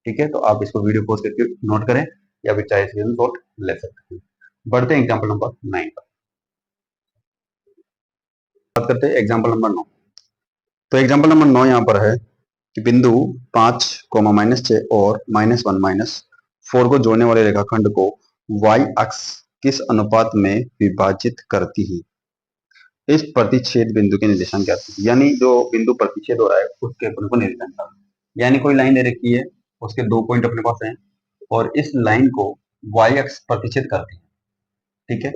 ठीक है। तो आप इसको वीडियो पॉज करके नोट करें या फिर चाहे इसके नोट ले सकते हैं। बढ़ते हैं एग्जाम्पल नंबर 9 पर, बात करते हैं एग्जाम्पल नंबर 9। तो एग्जाम्पल नंबर 9 यहाँ पर है कि बिंदु 5, -6 और -1 -4 को जोड़ने वाले रेखाखंड को y अक्ष किस अनुपात में विभाजित करती है? इस प्रतिच्छेद बिंदु के निर्देशांक क्या है? यानी जो बिंदु प्रतिच्छेद हो रहा है उसके अपन को निर्देशांक करना है। यानी कोई लाइन दे रखी है, उसके 2 पॉइंट अपने पास हैं और इस लाइन को y अक्ष प्रतिच्छेद करती है, ठीक है।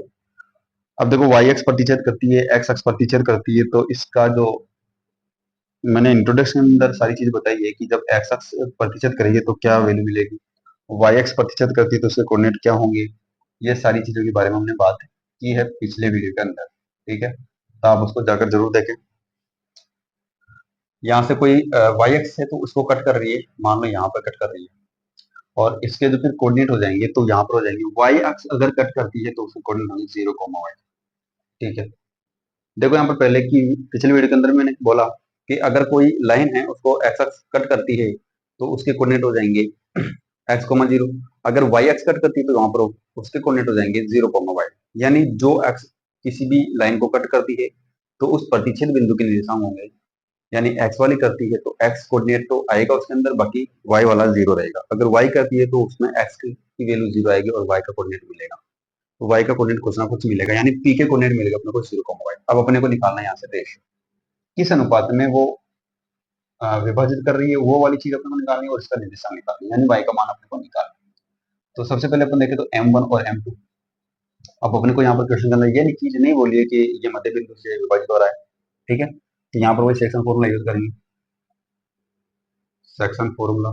अब देखो y अक्ष प्रतिच्छेद करती है, x अक्ष प्रतिच्छेद करती है, तो इसका जो मैंने इंट्रोडक्शन के अंदर सारी चीज बताई है कि जब x अक्ष प्रतिच्छेद करेगी तो क्या वैल्यू मिलेगी, y अक्ष प्रतिच्छेद करती है तो उसके कोऑर्डिनेट क्या होंगे, ये सारी चीजों के बारे में हमने बात की है पिछले वीडियो के अंदर, ठीक है। तो आप उसको जाकर जरूर देखें। यहाँ से कोई y अक्ष है तो उसको कट कर रही है, मान लो यहाँ पर कट कर रही है, और इसके जो फिर कोऑर्डिनेट हो जाएंगे तो यहाँ पर हो जाएंगे, y अक्ष अगर कट करती है तो उसके कोऑर्डिनेट होंगे 0, y, ठीक है। देखो यहाँ पर पहले की पिछले वीडियो के अंदर मैंने बोला कि अगर कोई लाइन है उसको x अक्ष कट करती है तो उसके कोऑर्डिनेट हो जाएंगे x, 0, अगर y अक्ष कट करती है तो वहां पर उसके कोऑर्डिनेट हो जाएंगे 0, y, यानी जो x किसी भी लाइन को कट करती है तो उस प्रतिच्छेद बिंदु के निर्देशांक होंगे, यानी x वाली करती है तो x कोऑर्डिनेट तो आएगा उसके अंदर, बाकी y वाला 0 रहेगा, अगर y करती है तो उसमें x की वैल्यू 0 आएगी और y का कोऑर्डिनेट मिलेगा, तो y का कोऑर्डिनेट कुछ ना कुछ मिलेगा, यानी p के कोऑर्डिनेट मिलेगा अपने को 0, y। अब अपने को निकालना है यहाँ से रेशियो, किस अनुपात में वो विभाजित कर रही है, वो वाली चीज अपने को निकालनी है और इसका निर्देशांक निकालना है, यानी y का मान अपने को निकालना है। तो सबसे पहले अपन देखें तो m1 और m2। अब अपने को यहाँ पर क्वेश्चन करना है, ये चीज नहीं बोली है कि ये मध्य बिंदु से विभाजित हो रहा है, ठीक है। तो यहाँ पर वही सेक्शन फॉर्मूला यूज करेंगे, सेक्शन फॉर्मूला,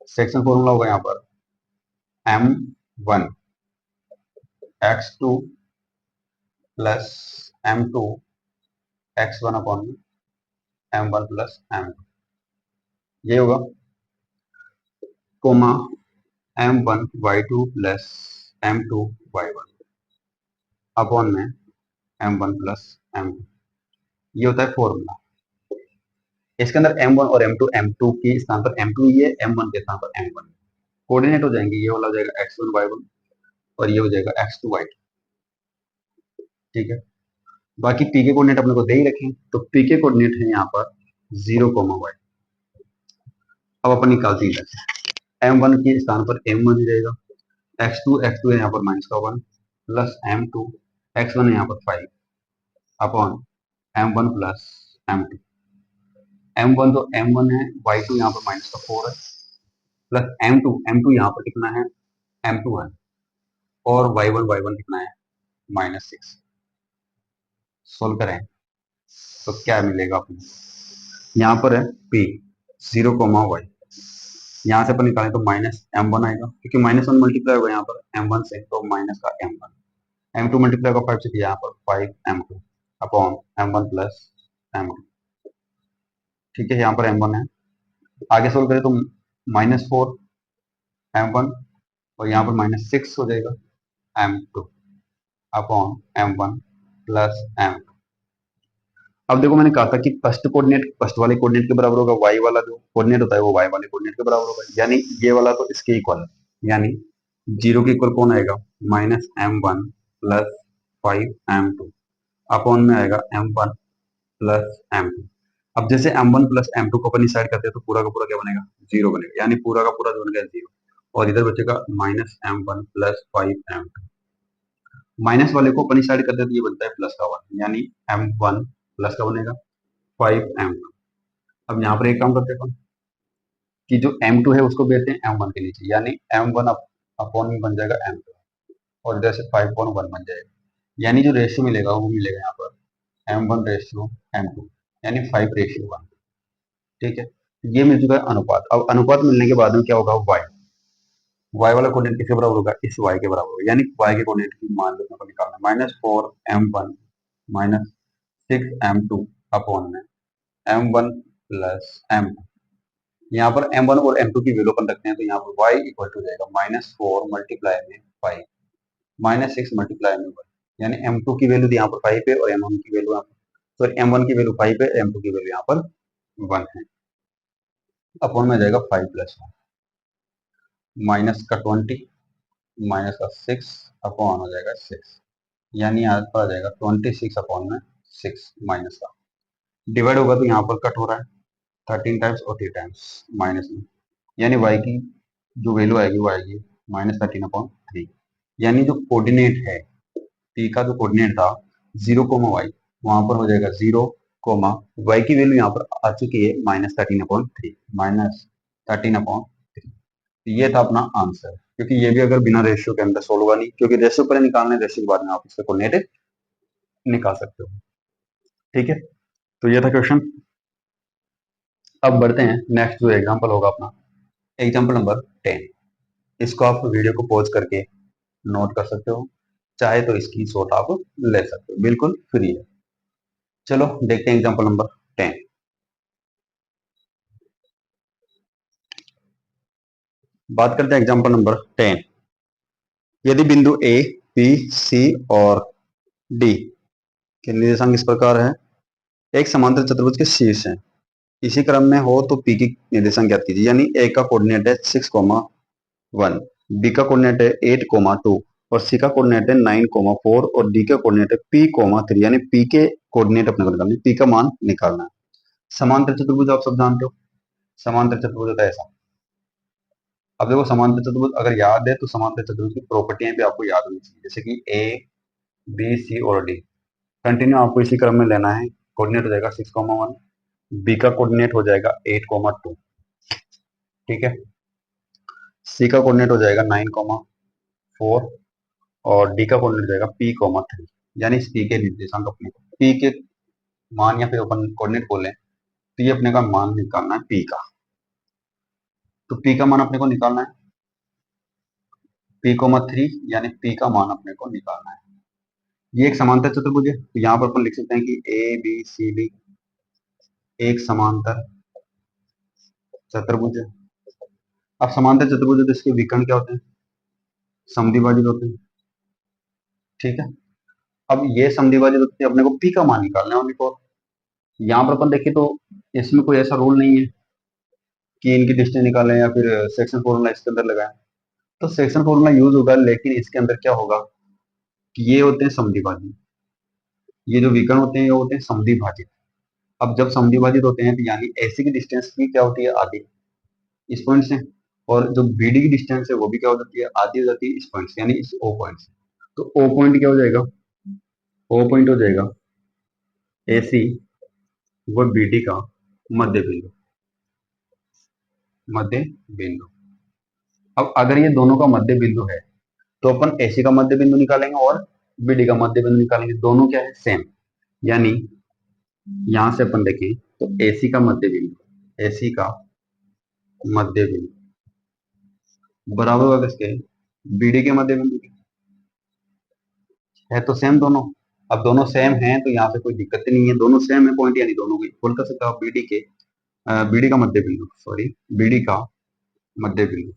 सेक्शन फॉर्मूला होगा यहाँ पर m1 x2 plus m2 x1 upon m1 plus m2, ये होगा, coma m1 y2 plus m2 y1 upon में m1 प्लस m2, ये होता है फॉर्मूला। इसके अंदर m1 और m2 के स्थान पर m2 ही है, m1 के स्थान पर m1, कोऑर्डिनेट हो जाएंगे, ये वाला हो जाएगा x1 y1 और ये हो जाएगा x2 y2। ठीक है, बाकी पी के कोऑर्डिनेट अपने को दे ही रखे, तो पी के कोऑर्डिनेट है यहाँ पर 0, अब अपन निकालते हैं इधर m1 के स्थान पर m1 रहेगा, x2 है यहाँ पर -1 प्लस m2, x1 है यहाँ पर 5 upon m1 plus m2। m1 तो m1 है, y2 यहाँ पर -4 है प्लस m2 यहाँ पर कितना है, m2 है, और y1 कितना है, -6। सोल्व करें तो क्या मिलेगा अपने, यहाँ पर है p 0, यहाँ से अपन निकालें तो -m1 आएगा, क्योंकि -1 मल्टीप्लाई होगा यहाँ पर m1 से, तो माइनस का m1, m2 मल्टीप्लाई होगा 5 से, यहाँ पर 5m2 upon m1 plus m2। ठीक है, यहाँ पर m1 है, आगे सोल्व करें तो -4m1 और यहाँ पर -6 हो जाएगा m2 upon m1 plus m2। अब देखो मैंने कहा था कि फर्स्ट कोऑर्डिनेट फर्स्ट वाले कोऑर्डिनेट के बराबर होगा, y वाला जो कोऑर्डिनेट होता है वो y वाले कोऑर्डिनेट के बराबर होगा, यानी ये वाला तो इसके इक्वल है, यानी 0 के इक्वल कौन आएगा, -m1 प्लस 5m2 अपॉन में आएगा m1 प्लस m2। अब जैसे m1 प्लस m2 को अपन इस साइड करते हैं तो पूरा का पूरा क्या बनेगा, 0 बनेगा, यानी पूरा का पूरा जो बन गया 0, और इधर बचेगा -m1 प्लस 5m2। माइनस वाले को अपन इस साइड करते हैं तो ये बनता है प्लस का 1, यानी m1 प्लस का बनेगा 5m2। अब यहाँ पर एक काम करते हैं अपन कि जो m2 है उसको भेजते हैं m1 के नीचे, यानी m1 अपॉन में बन जाएगा m2 और इधर से 5/1 बन जाएगा, यानी जो रेशियो मिलेगा वो मिलेगा यहाँ पर m1 रेशियो m2, यानी 5:1। ठीक है, ये मिल चुका है अनुपात। अब अनुपात मिलने के बाद में क्या होगा, y वाला कोऑर्डिनेट किसके बराबर होगा, इस y के बराबर होगा, यानी y के कोऑर्डिनेट की मान को निकालना है, -4m1 -6m2 अपॉन में m1 प्लस m2। यहाँ पर m1 और m2 की वैल्यू अपन रखते हैं, तो यहाँ पर y इक्वल टू जाएगा -4 मल्टीप्लाई में 5 -6 मल्टीप्लाई में 1, यानी m2 की वैल्यू यहाँ पर 5 है और m1 की वैल्यू यहाँ पर, सॉरी m1 की वैल्यू 5 है, m2 की वैल्यू यहाँ पर 1 है, अपॉन में जाएगा 5 + 1, माइनस का 20 माइनस का 6 अपॉन हो जाएगा 6, यानी यहाँ पर आ जाएगा 26 अपॉन में 6 माइनस का, डिवाइड होगा तो यहाँ पर कट हो रहा है 13 टाइम्स और 3 टाइम्स माइनस में, यानी y की जो वैल्यू आएगी वो आएगी -13/3, यानी जो कोऑर्डिनेट है t का जो कोऑर्डिनेट था 0, y वहां पर हो जाएगा 0, y की वैल्यू यहाँ पर आ चुकी है -13/3। ये था अपना आंसर, क्योंकि ये भी अगर बिना रेशियो के अंदर सोल्व होगा नहीं, क्योंकि रेशियो पहले निकालना है, रेशियो के बाद में आप इसका कोऑर्डिनेट निकाल सकते हो। ठीक है, तो ये था क्वेश्चन। अब बढ़ते हैं नेक्स्ट जो एग्जांपल होगा अपना, एग्जांपल नंबर 10। इसको आप वीडियो को पॉज करके नोट कर सकते हो, चाहे तो इसकी शॉट आप ले सकते हो, बिल्कुल फ्री है। चलो देखते हैं एग्जांपल नंबर 10। बात करते हैं एग्जांपल नंबर 10। यदि बिंदु ए, बी, सी और डी के निर्देशांक इस प्रकार है, एक समांतर चतुर्भुज के शीर्ष है, इसी क्रम में हो तो पी की निर्देशांक ज्ञात कीजिए, यानी ए का कोऑर्डिनेट है 6,1, बी का कोऑर्डिनेट है 8,2 और सी का कोऑर्डिनेट है 9,4 और डी का कोऑर्डिनेट है P,3, यानी पी के कोऑर्डिनेट अपने को निकालना है, पी का मान निकालना है। समांतर चतुर्भुज आप सब जानते हो, समांतर चतुर्भुज होता है ऐसा। अब देखो समांतर चतुर्भुज अगर याद है तो समांतर चतुर्भुज की प्रॉपर्टियां भी आपको याद होनी चाहिए, जैसे कि ए, बी, सी और डी कंटिन्यू आपको इसी क्रम में लेना है। कोऑर्डिनेट हो जाएगा 6,1, बी का कोऑर्डिनेट हो जाएगा 8,2, ठीक है, सी का कोऑर्डिनेट हो जाएगा 9,4 और डी का कोऑर्डिनेट हो जाएगा P,3, यानी इस पी के निर्देशांक अपने को पी के मान या फिर अपन कोऑर्डिनेट बोले तो ये अपने का मान निकालना है पी का। तो पी का मान अपने को निकालना है P,3, यानी पी का मान अपने को निकालना है। ये एक समांतर चतुर्भुज है, तो यहाँ पर अपन लिख सकते हैं कि ए बी सी डी एक समांतर चतुर्भुज है। अब समांतर चतुर्भुज है तो इसके विकर्ण क्या होते हैं, समद्विभाजक होते हैं। ठीक है, अब ये समद्विभाजक होते हैं, अपने को पी का मान निकालना है। और यहाँ पर अपन देखें तो इसमें कोई ऐसा रूल नहीं है कि इनकी डिस्टेंस निकालें या फिर सेक्शन फॉर्मूला इसके अंदर लगाएं, तो सेक्शन फॉर्मूला यूज होगा, लेकिन इसके अंदर क्या होगा कि ये होते हैं समद्विभाजक। ये जो विकर्ण होते हैं ये होते हैं समद्विभाजित। अब जब समद्विभाजित होते हैं तो यानी एसी की डिस्टेंस भी क्या होती है, आधी, इस पॉइंट से, और जो बीडी की डिस्टेंस है वो भी क्या हो जाती है, आधी हो जाती है इस पॉइंट से, यानी इस ओ पॉइंट से। तो ओ पॉइंट क्या हो जाएगा, ओ पॉइंट हो जाएगा एसी व बीडी का मध्य बिंदु, मध्य बिंदु। अब अगर ये दोनों का मध्य बिंदु है तो अपन एसी का मध्य बिंदु निकालेंगे और बीडी का मध्य बिंदु निकालेंगे, दोनों क्या है, सेम। यानी यहां से अपन देखें तो एसी का मध्य बिंदु, एसी का मध्य बिंदु बराबर होगा किसके, बीडी के मध्य बिंदु के। है तो सेम दोनों। अब दोनों सेम हैं तो यहाँ पे कोई दिक्कत ही नहीं है, दोनों सेम है पॉइंट, यानी दोनों को इक्वल कर सकते हो आप। बीडी का मध्य बिंदु, सॉरी, बीडी का मध्य बिंदु,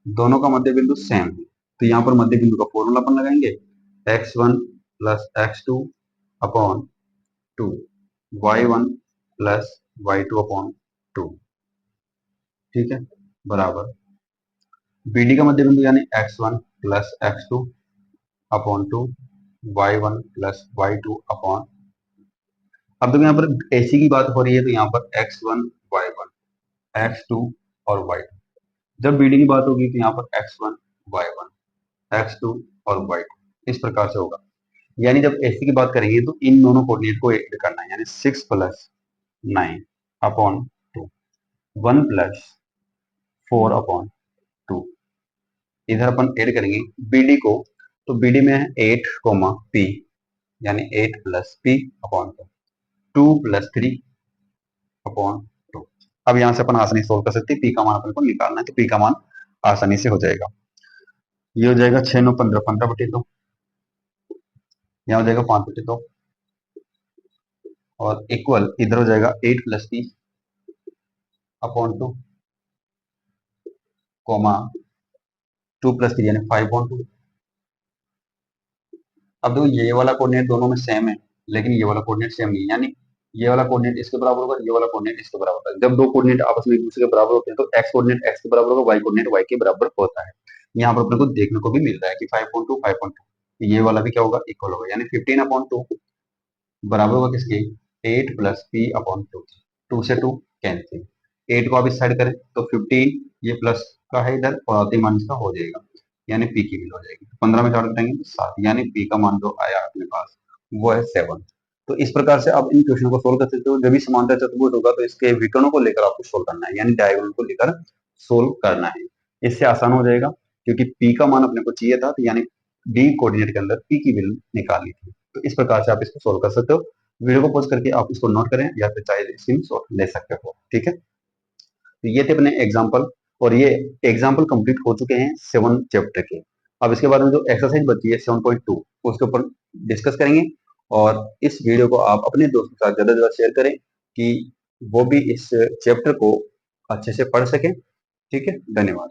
दोनों का मध्य बिंदु सेम है, तो यहाँ पर मध्य बिंदु का फॉर्मूला अपन लगाएंगे, x1 plus x2 upon 2, y1 plus y2 upon 2, ठीक है, बराबर बीडी का मध्य बिंदु यानी x1 plus x2 upon 2, y1 plus y2 upon, अब जब यहाँ पर एसी की बात हो रही है तो यहाँ पर x1 y1 x2 और y2, जब बीडी की बात होगी तो यहाँ पर x1 y1 x2 और y2, इस प्रकार से होगा। यानी जब एसी की बात करेंगे तो इन दोनों कोऑर्डिनेट को ऐड करना है, यानी 6 प्लस 9 अपॉन 2, 1 प्लस 4 अपॉन 2, इधर अपन ऐड करेंगे बीडी को, तो बीडी में है 8 कोमा पी, यानी 8 plus P upon 2 plus 3 upon 2। अब यहां से अपन आसानी सोल्व कर सकते हैं, पी का मान अपन को निकालना है, तो पी का मान आसानी से हो जाएगा। ये हो जाएगा 6 9 15, 15/2, यहाँ हो जाएगा 5/2, और इक्वल इधर हो जाएगा 8 plus P upon 2 comma 2 plus 3 यानी 5/2। अब देखो ये वाला कोऑर्डिनेट दोनों में सेम है, लेकिन ये वाला कोऑर्डिनेट सेम नहीं है, यानी ये वाला कोऑर्डिनेट इसके बराबर होगा, ये वाला कोऑर्डिनेट इसके बराबर होगा। जब दो कोऑर्डिनेट आपस में एक दूसरे के बराबर होते हैं तो एक्स कोऑर्डिनेट एक्स के बराबर होगा, वाई कोऑर्डिनेट वाई के बराबर होता है। यहाँ पर अपने को देखने को भी मिल रहा है कि 5/2 5/2, ये वाला भी क्या होगा, इक्वल होगा, यानी 15/2 बराबर होगा किसके, 8 प्लस पी अपॉन 2, 2 से 2 कैंसिल, 8 को आप इस साइड करें तो 15, ये प्लस का है इधर और आते मान इसका हो जाएगा, यानी पी की वैल्यू हो जाएगी, 15 में 4 घटाएंगे तो 7, यानी पी का मान जो आया अपने पास वो है 7। तो इस प्रकार से आप इन क्वेश्चन को सोल्व कर सकते हो। जब भी समांतर चतुर्भुज होगा तो इसके विकर्णों को लेकर आपको सोल्व करना है, यानी डायगोनल को लेकर सोल्व करना है, इससे आसान हो जाएगा, क्योंकि पी का मान अपने को चाहिए था, तो यानी डी कोऑर्डिनेट के अंदर पी की वैल्यू निकालनी थी। तो इस प्रकार से आप इसको सोल्व कर सकते हो। वीडियो को पॉज करके आप इसको नोट करें या फिर चाहे स्क्रीनशॉट ले सकते हो, ठीक है। तो ये थे अपने एग्जाम्पल, और ये एग्जाम्पल कंप्लीट हो चुके हैं 7 चैप्टर के। अब इसके बाद में जो एक्सरसाइज बची है 7.2 उसके ऊपर डिस्कस करेंगे, और इस वीडियो को आप अपने दोस्तों के साथ ज्यादा से ज्यादा शेयर करें कि वो भी इस चैप्टर को अच्छे से पढ़ सकें, ठीक है। धन्यवाद।